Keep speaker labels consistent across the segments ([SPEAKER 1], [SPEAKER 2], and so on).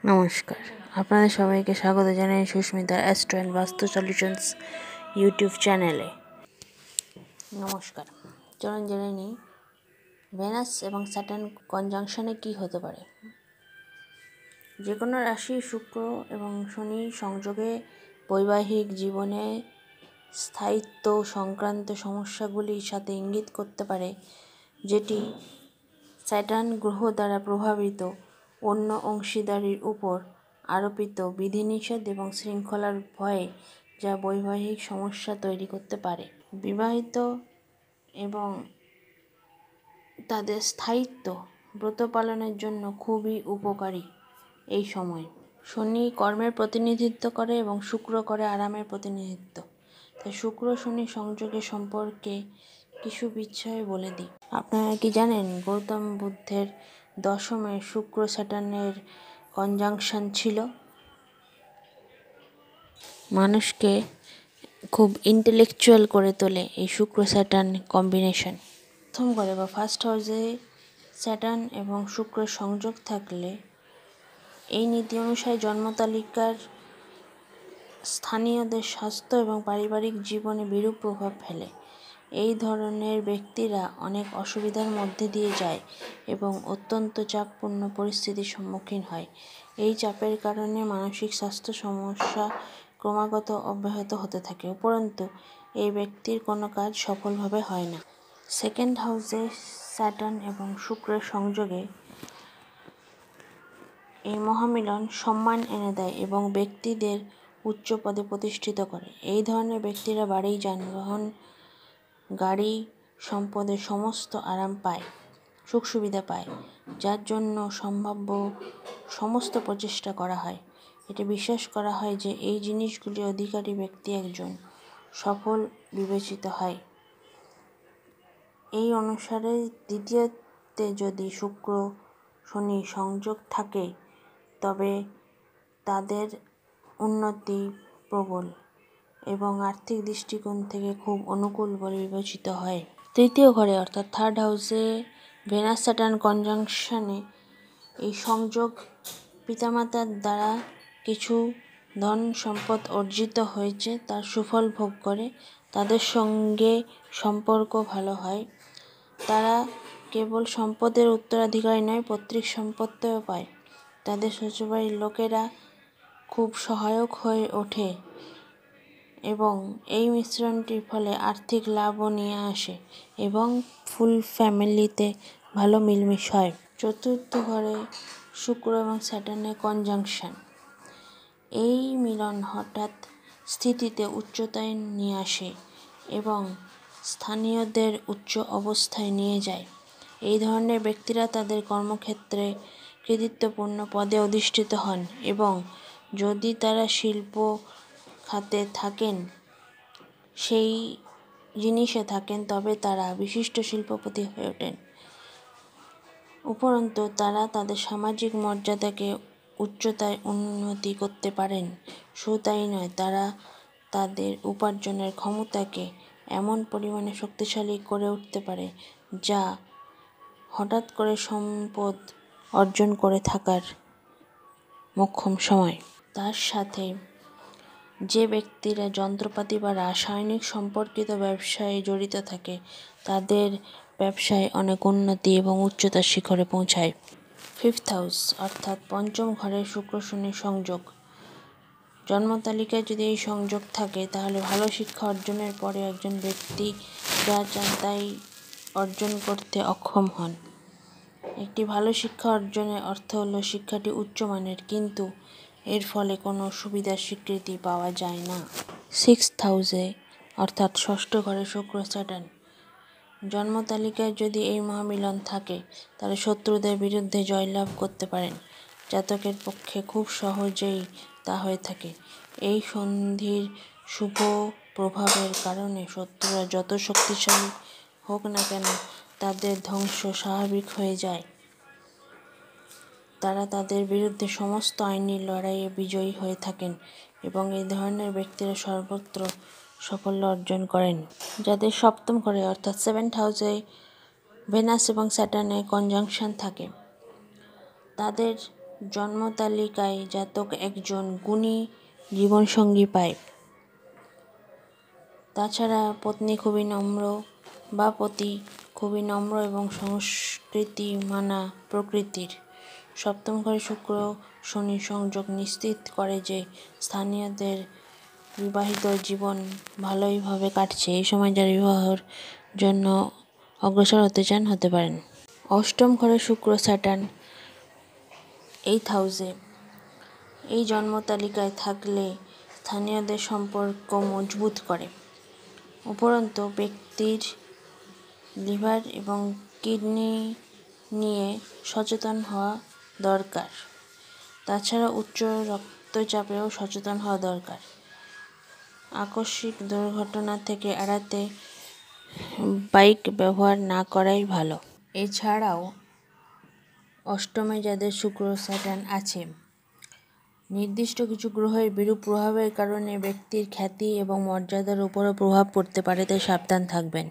[SPEAKER 1] নমস্কার, আপনাদের সবাইকে স্বাগত জানাই সুস্মিতার অ্যাস্ট্রো অ্যান্ড বাস্তু সলিউশনস ইউটিউব চ্যানেলে। নমস্কার, চলুন জেনে নিই ভেনাস এবং স্যাটার্ন কনজাংশনে কী হতে পারে। যে কোনো রাশি শুক্র এবং শনি সংযোগে বৈবাহিক জীবনে স্থায়িত্ব সংক্রান্ত সমস্যাগুলির সাথে ইঙ্গিত করতে পারে, যেটি স্যাটার্ন গ্রহ দ্বারা প্রভাবিত অন্য অংশীদারির উপর আরোপিত বিধিনিষেধ এবং শৃঙ্খলার ভয়ে যা বৈবাহিক সমস্যা তৈরি করতে পারে। বিবাহিত এবং তাদের স্থায়িত্ব ব্রত পালনের জন্য খুবই উপকারী এই সময়। শনি কর্মের প্রতিনিধিত্ব করে এবং শুক্র করে আরামের প্রতিনিধিত্ব। তাই শুক্র শনি সংযোগের সম্পর্কে কিছু বিষয় বলে দিই। আপনারা কি জানেন গৌতম বুদ্ধের দশমে শুক্র স্যাটার্নের কনজাংশন ছিল? মানুষকে খুব ইন্টেলেকচুয়াল করে তোলে এই শুক্র স্যাটার্ন কম্বিনেশন। প্রথম ঘরে বা ফার্স্ট হাউসে স্যাটার্ন এবং শুক্রের সংযোগ থাকলে এই নীতি অনুসারে জন্মতালিকার স্থানীয়দের স্বাস্থ্য এবং পারিবারিক জীবনে বিরূপ প্রভাব ফেলে। এই ধরনের ব্যক্তিরা অনেক অসুবিধার মধ্যে দিয়ে যায় এবং অত্যন্ত চাপপূর্ণ পরিস্থিতির সম্মুখীন হয়। এই চাপের কারণে মানসিক স্বাস্থ্য সমস্যা ক্রমাগত অব্যাহত হতে থাকে। উপরন্তু এই ব্যক্তির কোনো কাজ সফলভাবে হয় না। সেকেন্ড হাউসে স্যাটার্ন এবং শুক্রের সংযোগে এই মহামিলন সম্মান এনে দেয় এবং ব্যক্তিদের উচ্চ পদে প্রতিষ্ঠিত করে। এই ধরনের ব্যক্তিরা বাড়ি, যানবাহন, গাড়ি, সম্পদের সমস্ত আরাম পায়, সুখ সুবিধা পায়, যার জন্য সম্ভাব্য সমস্ত প্রচেষ্টা করা হয়। এটি বিশ্বাস করা হয় যে এই জিনিসগুলির অধিকারী ব্যক্তি একজন সফল বিবেচিত হয়। এই অনুসারে দ্বিতীয়তে যদি শুক্র শনি সংযোগ থাকে তবে তাদের উন্নতি প্রবল এবং আর্থিক দৃষ্টিকোণ থেকে খুব অনুকূল বলে বিবেচিত হয়। তৃতীয় ঘরে অর্থাৎ থার্ড হাউসে ভেনাস স্যাটার্ন কনজাংশনে এই সংযোগ পিতামাতার দ্বারা কিছু ধন সম্পদ অর্জিত হয়েছে তার সুফল ভোগ করে, তাদের সঙ্গে সম্পর্ক ভালো হয়, তারা কেবল সম্পদের উত্তরাধিকারী নয়, পৈতৃক সম্পত্তিও পায়। তাদের শ্বশুরবাড়ির লোকেরা খুব সহায়ক হয়ে ওঠে এবং এই মিশ্রণটির ফলে আর্থিক লাভও নিয়ে আসে এবং ফুল ফ্যামিলিতে ভালো মিলমিশ হয়। চতুর্থ ঘরে শুক্র এবং স্যাটার্নের কনজাংশন এই মিলন হঠাৎ স্থিতিতে উচ্চতায় নিয়ে আসে এবং স্থানীয়দের উচ্চ অবস্থায় নিয়ে যায়। এই ধরনের ব্যক্তিরা তাদের কর্মক্ষেত্রে কৃতিত্বপূর্ণ পদে অধিষ্ঠিত হন এবং যদি তারা শিল্প খাতে থাকেন, সেই জিনিসে থাকেন, তবে তারা বিশিষ্ট শিল্পপতি হয়ে ওঠেন। উপরন্তু তারা তাদের সামাজিক মর্যাদাকে উচ্চতায় উন্নতি করতে পারেন। শুধু তাই নয়, তারা তাদের উপার্জনের ক্ষমতাকে এমন পরিমাণে শক্তিশালী করে উঠতে পারে যা হঠাৎ করে সম্পদ অর্জন করে থাকার মোক্ষম সময়। তার সাথে যে ব্যক্তিরা যন্ত্রপাতি বা রাসায়নিক সম্পর্কিত ব্যবসায় জড়িত থাকে তাদের ব্যবসায় অনেক উন্নতি এবং উচ্চতার শিখরে পৌঁছায়। ফিফথ হাউস অর্থাৎ পঞ্চম ঘরের শুক্র শনির সংযোগ জন্মতালিকায় যদি এই সংযোগ থাকে তাহলে ভালো শিক্ষা অর্জনের পরে একজন ব্যক্তি যা চান তাই অর্জন করতে অক্ষম হন। একটি ভালো শিক্ষা অর্জনের অর্থ হল শিক্ষাটি উচ্চমানের, কিন্তু এর ফলে কোনো সুবিধার স্বীকৃতি পাওয়া যায় না। সিক্সথ হাউসে অর্থাৎ ষষ্ঠ ঘরে শুক্র স্যাটার্ন জন্মতালিকায় যদি এই মহামিলন থাকে তাহলে শত্রুদের বিরুদ্ধে জয়লাভ করতে পারেন। জাতকের পক্ষে খুব সহজেই তা হয়ে থাকে। এই সন্ধির শুভ প্রভাবের কারণে শত্রুরা যত শক্তিশালী হোক না কেন তাদের ধ্বংস স্বাভাবিক হয়ে যায়। তারা তাদের বিরুদ্ধে সমস্ত আইনি লড়াইয়ে বিজয়ী হয়ে থাকেন এবং এই ধরনের ব্যক্তিরা সর্বত্র সাফল্য অর্জন করেন। যাদের সপ্তম ঘরে অর্থাৎ সেভেন্থ হাউসে ভেনাস এবং স্যাটার্নের কনজাংশন থাকে তাদের জন্মতালিকায় জাতক একজন গুণী জীবনসঙ্গী পায়। তাছাড়া পত্নী খুবই নম্র বা পতি খুবই নম্র এবং সংস্কৃতি মানা প্রকৃতির। সপ্তম ঘরে শুক্র শনি সংযোগ নিশ্চিত করে যে স্থানীয়দের বিবাহিত জীবন ভালোইভাবে কাটছে। এই সময় যারা বিবাহের জন্য অগ্রসর হতে চান হতে পারেন। অষ্টম ঘরে শুক্র স্যাটার্ন 8th হাউসে এই জন্মতালিকায় থাকলে স্থানীয়দের সম্পর্ক মজবুত করে। উপরন্তু ব্যক্তির লিভার এবং কিডনি নিয়ে সচেতন হওয়া দরকার। তাছাড়া উচ্চ রক্তচাপেও সচেতন হওয়া দরকার। আকস্মিক দুর্ঘটনা থেকে এড়াতে বাইক ব্যবহার না করাই ভালো। এছাড়াও অষ্টমে যাদের শুক্র স্যাটার্ন আছে, নির্দিষ্ট কিছু গ্রহের বিরূপ প্রভাবের কারণে ব্যক্তির খ্যাতি এবং মর্যাদার উপরও প্রভাব পড়তে পারে, তাই সাবধান থাকবেন।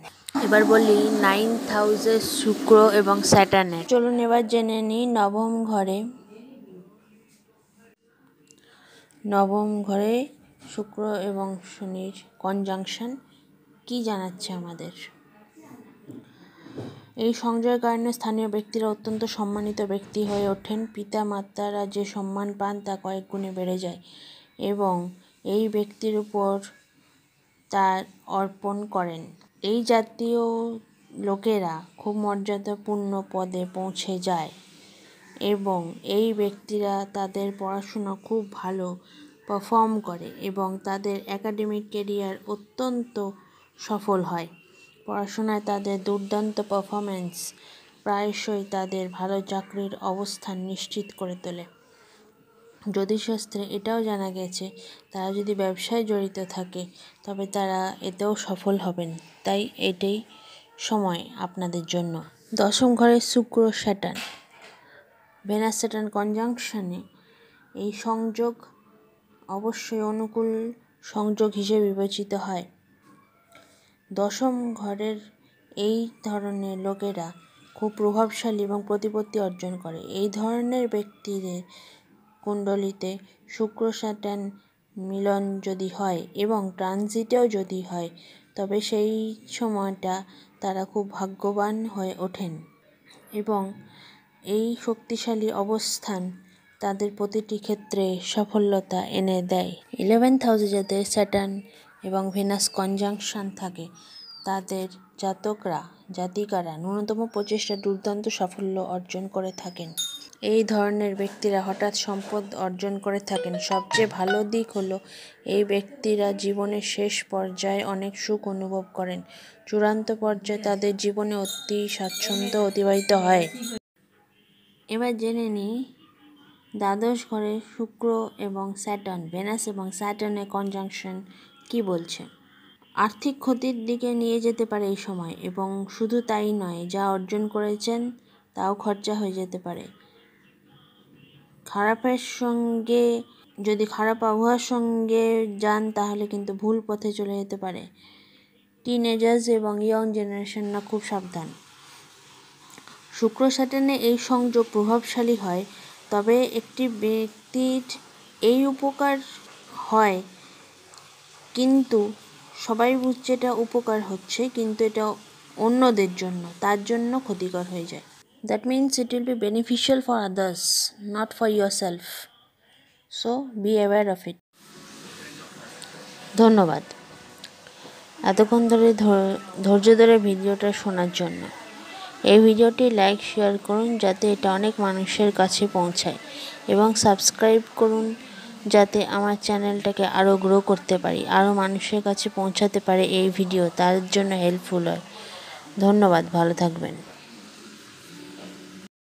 [SPEAKER 1] এবার বলি 9th হাউসে শুক্র এবং স্যাটার্নের। চলুন এবার জেনে নিই নবম ঘরে শুক্র এবং শনির কনজাংশন কি জানাচ্ছে আমাদের। এই সংযোগের কারণে স্থানীয় ব্যক্তিরা অত্যন্ত সম্মানিত ব্যক্তি হয়ে ওঠেন। পিতা মাতারা যে সম্মান পান তা কয়েক গুণে বেড়ে যায় এবং এই ব্যক্তির উপর তার অর্পণ করেন। এই জাতীয় লোকেরা খুব মর্যাদাপূর্ণ পদে পৌঁছে যায় এবং এই ব্যক্তিরা তাদের পড়াশোনা খুব ভালো পারফর্ম করে এবং তাদের একাডেমিক ক্যারিয়ার অত্যন্ত সফল হয়। পড়াশোনায় তাদের দুর্দান্ত পারফরম্যান্স প্রায়শই তাদের ভালো চাকরির অবস্থান নিশ্চিত করে তোলে। জ্যোতিষশাস্ত্রে এটাও জানা গেছে তারা যদি ব্যবসায় জড়িত থাকে তবে তারা এতেও সফল হবেন। তাই এটাই সময় আপনাদের জন্য। দশম ঘরে শুক্র স্যাটার্ন ভেনাস স্যাটার্ন কনজাংশনে এই সংযোগ অবশ্যই অনুকূল সংযোগ হিসেবে বিবেচিত হয়। দশম ঘরের এই ধরনের লোকেরা খুব প্রভাবশালী এবং প্রতিপত্তি অর্জন করে। এই ধরনের ব্যক্তিদের কুণ্ডলিতে শুক্র স্যাটার্ন মিলন যদি হয় এবং ট্রানজিটেও যদি হয় তবে সেই সময়টা তারা খুব ভাগ্যবান হয়ে ওঠেন এবং এই শক্তিশালী অবস্থান তাদের প্রতিটি ক্ষেত্রে সফলতা এনে দেয়। 11th হাউসে যাদের স্যাটার্ন এবং ভেনাস কনজাংশন থাকে তাদের জাতিকারা ন্যূনতম প্রচেষ্টায় দুর্দান্ত সাফল্য অর্জন করে থাকেন। এই ধরনের ব্যক্তিরা হঠাৎ সম্পদ অর্জন করে থাকেন। সবচেয়ে ভালো দিক হলো এই ব্যক্তিরা জীবনের শেষ পর্যায়ে অনেক সুখ অনুভব করেন। চূড়ান্ত পর্যায়ে তাদের জীবনে অতি স্বাচ্ছন্দ্য অতিবাহিত হয়। এবার জেনে নিই দ্বাদশ ঘরে শুক্র এবং স্যাটার্ন ভেনাস এবং স্যাটার্নের কনজাংশন কি বলছে। আর্থিক ক্ষতির দিকে নিয়ে যেতে পারে এই সময় এবং শুধু তাই নয়, যা অর্জন করেছেন তাও খরচা হয়ে যেতে পারে। যদি খারাপ আবহাওয়ার সঙ্গে যান তাহলে কিন্তু ভুল পথে চলে যেতে পারে। টিনেজার্স এবং ইয়ং জেনারেশনরা খুব সাবধান। শুক্র স্যাটার্নে এই সংযোগ প্রভাবশালী হয়, তবে একটি ব্যক্তির এই উপকার হয় কিন্তু সবাই বুঝছে এটা উপকার হচ্ছে, কিন্তু এটা অন্যদের জন্য, তার জন্য ক্ষতিকর হয়ে যায়। That means it will be beneficial for others, not for yourself. So be aware of it. ধন্যবাদ এতক্ষণ ধরে ধৈর্য ধরে ভিডিওটা শোনার জন্য। এই ভিডিওটি লাইক শেয়ার করুন যাতে এটা অনেক মানুষের কাছে পৌঁছায় এবং সাবস্ক্রাইব করুন যাতে আমার চ্যানেলটাকে আরও গ্রো করতে পারি, আরও মানুষের কাছে পৌঁছাতে পারে এই ভিডিও, তার জন্য হেল্পফুল হয়। ধন্যবাদ, ভালো থাকবেন।